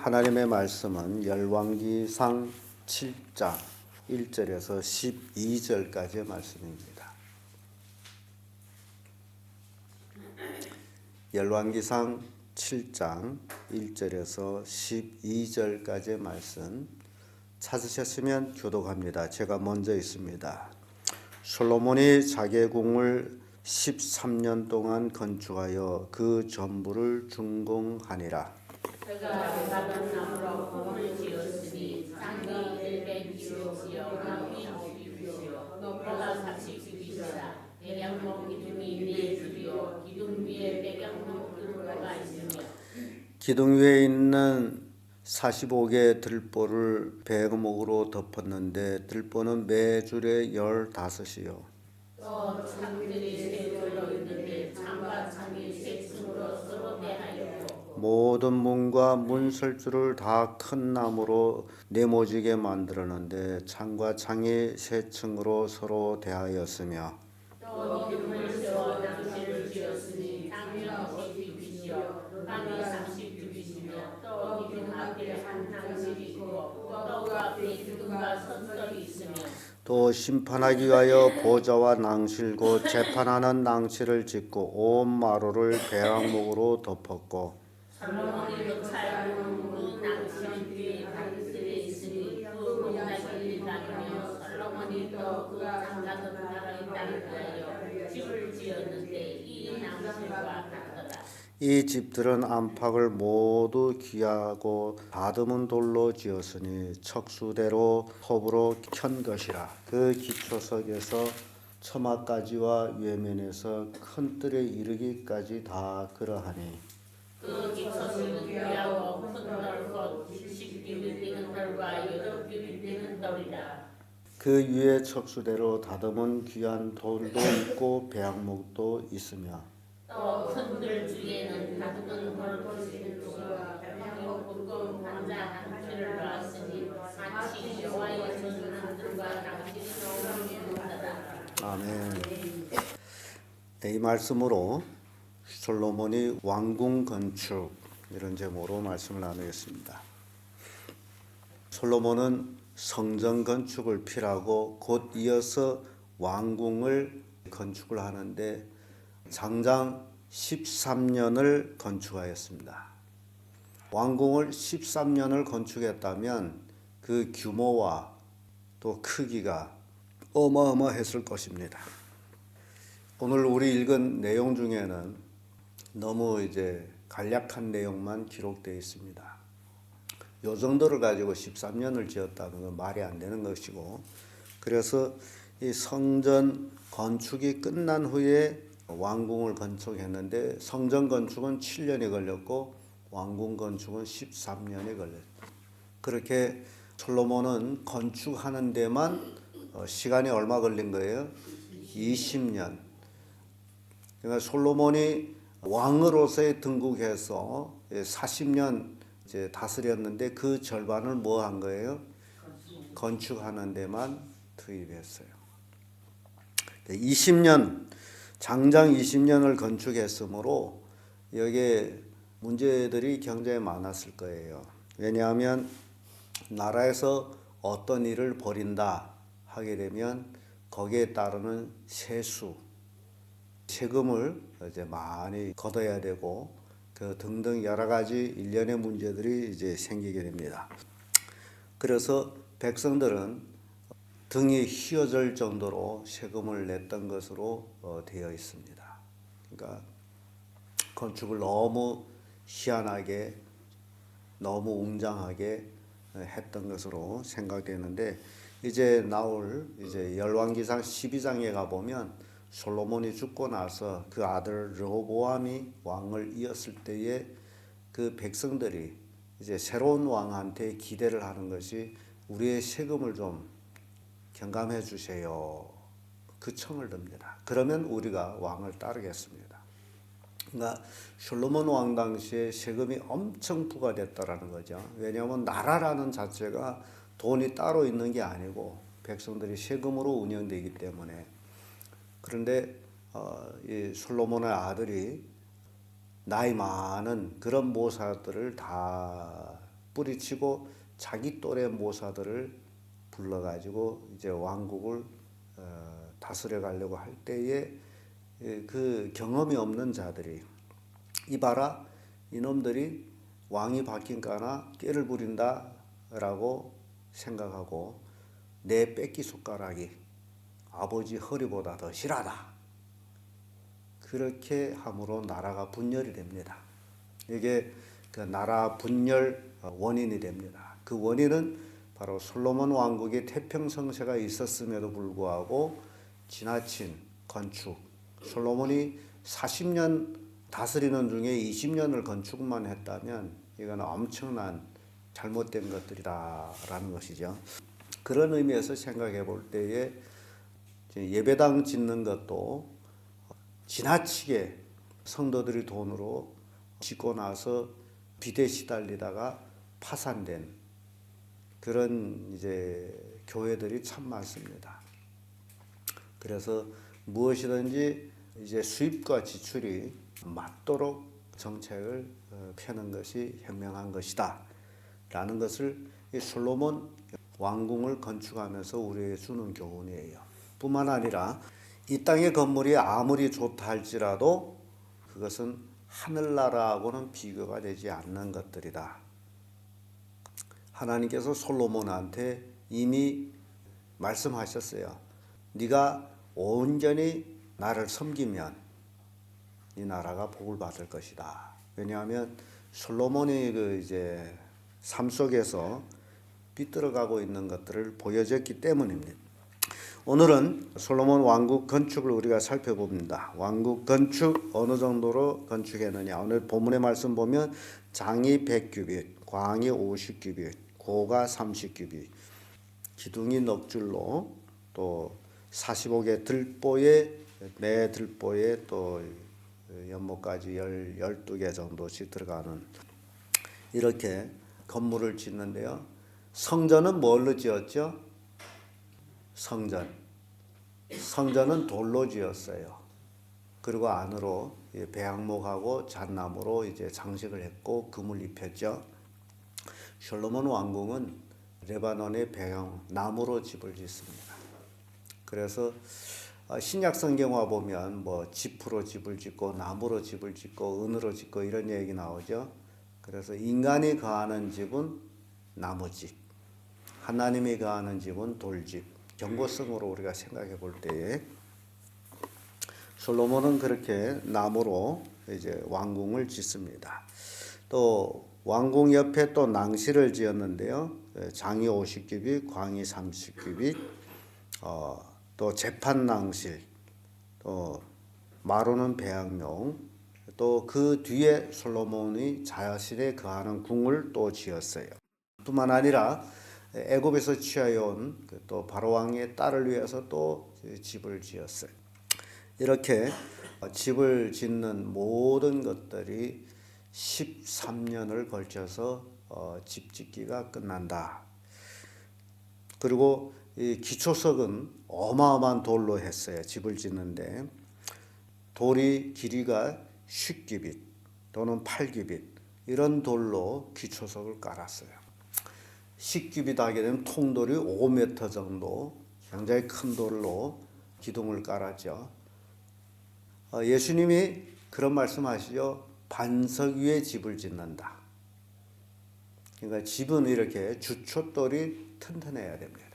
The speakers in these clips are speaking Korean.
하나님의 말씀은 열왕기상 7장 1절에서 12절까지의 말씀입니다. 열왕기상 7장 1절에서 12절까지의 말씀 찾으셨으면 교독합니다. 제가 먼저 있습니다. 솔로몬이 자기의 궁을 13년 동안 건축하여 그 전부를 준공하니라. 그가 작은 나무로 건물을 지었으니 장기 100규빗이요 높이 50규빗이요 높이가 30규빗이라. 백양목 기둥이 4줄이요 기둥 위에 백양목 들보가 있으며 기둥 위에 있는 45개 들보를 백목으로 덮었는데 들보는 매 줄에 15이요 또 창들이 세 줄로 있는데 창과 창이 세 층으로 서로 대하여 모든 문과 문설주를 다 큰 나무로 네모지게 만들었는데 창과 창이 세 층으로 서로 대하였으며 또 기둥을 세워 낭실을 지었으니 창이요 50규빗이요 방이 30규빗이며 또 기둥 앞에 한 낭실이 있고 또 그 앞에 기둥과 선석이 있으며 또 심판하기 위하여 보좌와 낭실 곧 재판하는 낭실을 짓고 온 마루를 배왕목으로 덮었고 솔로몬이 도찰하는 그 낭실 뒤에 방들에 있으니 그 문짝이 다니며 솔로몬이 또 그 장가던 나라의 땅을 위하여 집을 지었는데 이 낭실과 같더라. 이 집들은 안팎을 모두 귀하고 다듬은 돌로 지었으니 척수대로 톱으로 켠 것이라. 그 기초석에서 처마까지와 외면에서 큰 뜰에 이르기까지 다 그러하니 그 기초석은 귀하고 큰 돌 곧 10규빗 되는 돌과 8규빗 되는 돌이라. 그 위에 척수대로 다듬은 귀한 돌도 있고 배악목도 있으며 또 큰 들 주에는 다듬은 돌 돌과 병이 굵은 관자 한 줄을 놓았으니 마치 여호와의 전한 들과 낭실이 놓은 같더라. 아멘. 이 말씀으로 솔로몬이 왕궁 건축 이런 제목으로 말씀을 나누겠습니다. 솔로몬은 성전 건축을 필요하고 곧 이어서 왕궁을 건축을 하는데 장장 13년을 건축하였습니다. 왕궁을 13년을 건축했다면 그 규모와 또 크기가 어마어마했을 것입니다. 오늘 우리 읽은 내용 중에는 너무 간략한 내용만 기록되어 있습니다. 요 정도를 가지고 13년을 지었다는 건 말이 안 되는 것이고, 그래서 이 성전 건축이 끝난 후에 왕궁을 건축했는데 성전 건축은 7년이 걸렸고 왕궁 건축은 13년이 걸렸죠. 그렇게 솔로몬은 건축하는 데만 시간이 얼마 걸린 거예요? 20년. 그러니까 솔로몬이 왕으로서의 등극해서 40년 다스렸는데 그 절반을 뭐 한 거예요? 건축하는 데만 투입했어요. 20년, 장장 20년을 건축했으므로 여기에 문제들이 굉장히 많았을 거예요. 왜냐하면 나라에서 어떤 일을 벌인다 하게 되면 거기에 따르는 세금을 많이 걷어야 되고 그 등등 여러 가지 일련의 문제들이 생기게 됩니다. 그래서 백성들은 등이 휘어질 정도로 세금을 냈던 것으로 되어 있습니다. 그러니까 건축을 너무 희한하게, 너무 웅장하게 했던 것으로 생각되는데 이제 나올 열왕기상 12장에 가 보면 솔로몬이 죽고 나서 그 아들 르호보암이 왕을 이었을 때에 그 백성들이 이제 새로운 왕한테 기대를 하는 것이 우리의 세금을 좀 경감해 주세요. 그 청을 듭니다. 그러면 우리가 왕을 따르겠습니다. 그러니까 솔로몬 왕 당시에 세금이 엄청 부과됐다라는 거죠. 왜냐하면 나라라는 자체가 돈이 따로 있는 게 아니고 백성들이 세금으로 운영되기 때문에. 그런데 이 솔로몬의 아들이 나이 많은 그런 모사들을 다 뿌리치고 자기 또래 모사들을 불러가지고 이제 왕국을 다스려 가려고 할 때에 그 경험이 없는 자들이 이봐라 이놈들이 왕이 바뀐까나 꾀를 부린다라고 생각하고 내 뺏기 손가락이 아버지 허리보다 더 실하다. 그렇게 함으로 나라가 분열이 됩니다. 이게 그 나라 분열 원인이 됩니다. 그 원인은 바로 솔로몬 왕국의 태평성세가 있었음에도 불구하고 지나친 건축, 솔로몬이 40년 다스리는 중에 20년을 건축만 했다면 이건 엄청난 잘못된 것들이다라는 것이죠. 그런 의미에서 생각해 볼 때에 예배당 짓는 것도 지나치게 성도들이 돈으로 짓고 나서 빚에 시달리다가 파산된 그런 이제 교회들이 참 많습니다. 그래서 무엇이든지 이제 수입과 지출이 맞도록 정책을 펴는 것이 현명한 것이다 라는 것을 이 솔로몬 왕궁을 건축하면서 우리에게 주는 교훈이에요. 뿐만 아니라 이 땅의 건물이 아무리 좋다 할지라도 그것은 하늘나라하고는 비교가 되지 않는 것들이다. 하나님께서 솔로몬한테 이미 말씀하셨어요. 네가 온전히 나를 섬기면 이 나라가 복을 받을 것이다. 왜냐하면 솔로몬이 그 이제 삶 속에서 비뚤어가고 있는 것들을 보여줬기 때문입니다. 오늘은 솔로몬 왕국 건축을 우리가 살펴봅니다. 왕국 건축 어느 정도로 건축했느냐. 오늘 본문의 말씀 보면 장이 100규빗, 광이 50규빗, 고가 30규빗, 기둥이 넉줄로 또 45개 들보에 매 들보에 또 연못까지 12개 정도씩 들어가는 이렇게 건물을 짓는데요. 성전은 뭘로 지었죠? 성전은 돌로 지었어요. 그리고 안으로 배양목하고 잣나무로 이제 장식을 했고 금을 입혔죠. 솔로몬 왕궁은 레바논의 배양 나무로 집을 짓습니다. 그래서 신약 성경화 보면 뭐 지프로 집을 짓고 나무로 집을 짓고 은으로 짓고 이런 얘기 나오죠. 그래서 인간이 거하는 집은 나무집, 하나님이 거하는 집은 돌집. 경고성으로 우리가 생각해 볼 때에 솔로몬은 그렇게 나무로 이제 왕궁을 짓습니다. 또 왕궁 옆에 또 낭실을 지었는데요. 장이 50규빗, 광이 30규빗, 또 재판 낭실, 또 마루는 배양용, 또 그 뒤에 솔로몬이 자신의 거하는 궁을 또 지었어요. 뿐만 아니라 애굽에서 취하여온 또 바로 왕의 딸을 위해서 또 집을 지었어요. 이렇게 집을 짓는 모든 것들이 13년을 걸쳐서 집 짓기가 끝난다. 그리고 이 기초석은 어마어마한 돌로 했어요. 집을 짓는데 돌이 길이가 10규빗 또는 8규빗 이런 돌로 기초석을 깔았어요. 10규빗 하게 되면 통돌이 5m 정도 굉장히 큰 돌로 기둥을 깔았죠. 예수님이 그런 말씀하시죠. 반석 위에 집을 짓는다. 그러니까 집은 이렇게 주춧돌이 튼튼해야 됩니다.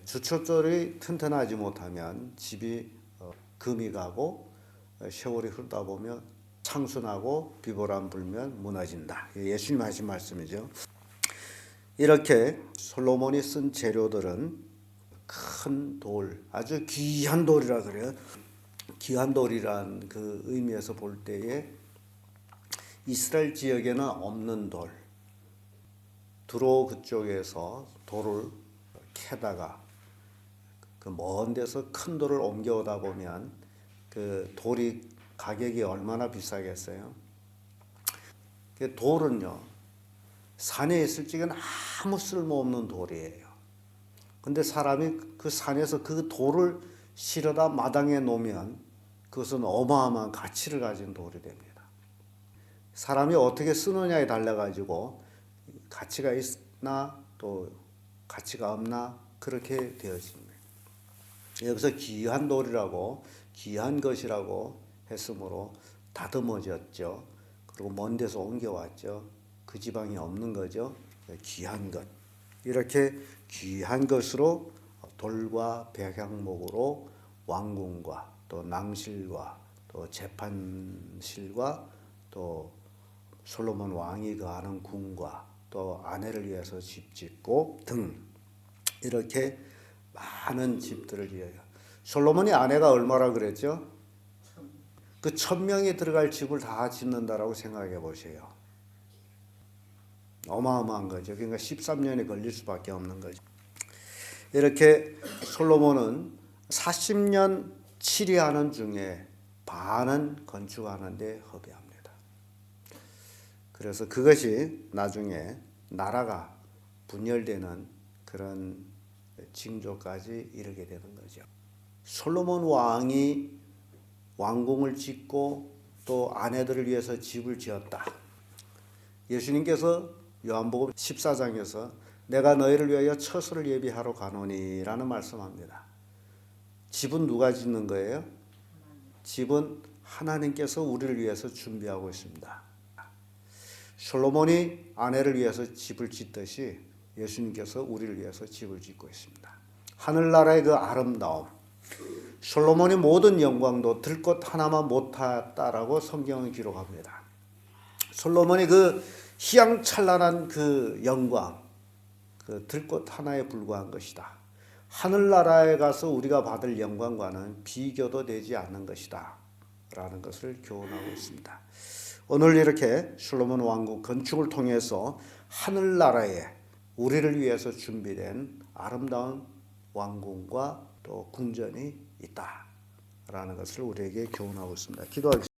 주춧돌이 튼튼하지 못하면 집이 금이 가고 세월이 흐르다 보면 창순하고 비바람 불면 무너진다. 예수님 하신 말씀이죠. 이렇게 솔로몬이 쓴 재료들은 큰 돌, 아주 귀한 돌이라 그래요. 귀한 돌이란 그 의미에서 볼 때에 이스라엘 지역에는 없는 돌, 두로 그쪽에서 돌을 캐다가 그 먼 데서 큰 돌을 옮겨오다 보면 그 돌이 가격이 얼마나 비싸겠어요? 그 돌은요, 산에 있을 적엔 아무 쓸모없는 돌이에요. 근데 사람이 그 산에서 그 돌을 실어다 마당에 놓으면 그것은 어마어마한 가치를 가진 돌이 됩니다. 사람이 어떻게 쓰느냐에 달라가지고 가치가 있나 또 가치가 없나 그렇게 되어진 거예요. 여기서 귀한 돌이라고 귀한 것이라고 했으므로 다듬어졌죠. 그리고 먼 데서 옮겨왔죠. 그 지방이 없는 거죠. 귀한 것. 이렇게 귀한 것으로 돌과 백향목으로 왕궁과 또 낭실과 또 재판실과 또 솔로몬 왕이 거하는 궁과 또 아내를 위해서 집 짓고 등 이렇게 많은 집들을 위하여. 솔로몬이 아내가 얼마라 그랬죠? 그 1000명이 들어갈 집을 다 짓는다라고 생각해 보세요. 어마어마한 거죠. 그러니까 13년이 걸릴 수밖에 없는 거죠. 이렇게 솔로몬은 40년 치리하는 중에 반은 건축하는 데 허비합니다. 그래서 그것이 나중에 나라가 분열되는 그런 징조까지 이르게 되는 거죠. 솔로몬 왕이 왕궁을 짓고 또 아내들을 위해서 집을 지었다. 예수님께서 요한복음 14장에서 내가 너희를 위하여 처소를 예비하러 가노니 라는 말씀합니다. 집은 누가 짓는 거예요? 집은 하나님께서 우리를 위해서 준비하고 있습니다. 솔로몬이 아내를 위해서 집을 짓듯이 예수님께서 우리를 위해서 집을 짓고 있습니다. 하늘나라의 그 아름다움, 솔로몬이 모든 영광도 들꽃 하나만 못하였다라고 성경은 기록합니다. 솔로몬이 그 희양찬란한 그 영광, 그 들꽃 하나에 불과한 것이다. 하늘나라에 가서 우리가 받을 영광과는 비교도 되지 않는 것이다 라는 것을 교훈하고 있습니다. 오늘 이렇게 솔로몬 왕국 건축을 통해서 하늘나라에 우리를 위해서 준비된 아름다운 왕궁과 또 궁전이 있다라는 것을 우리에게 교훈하고 있습니다. 기도하겠습니다.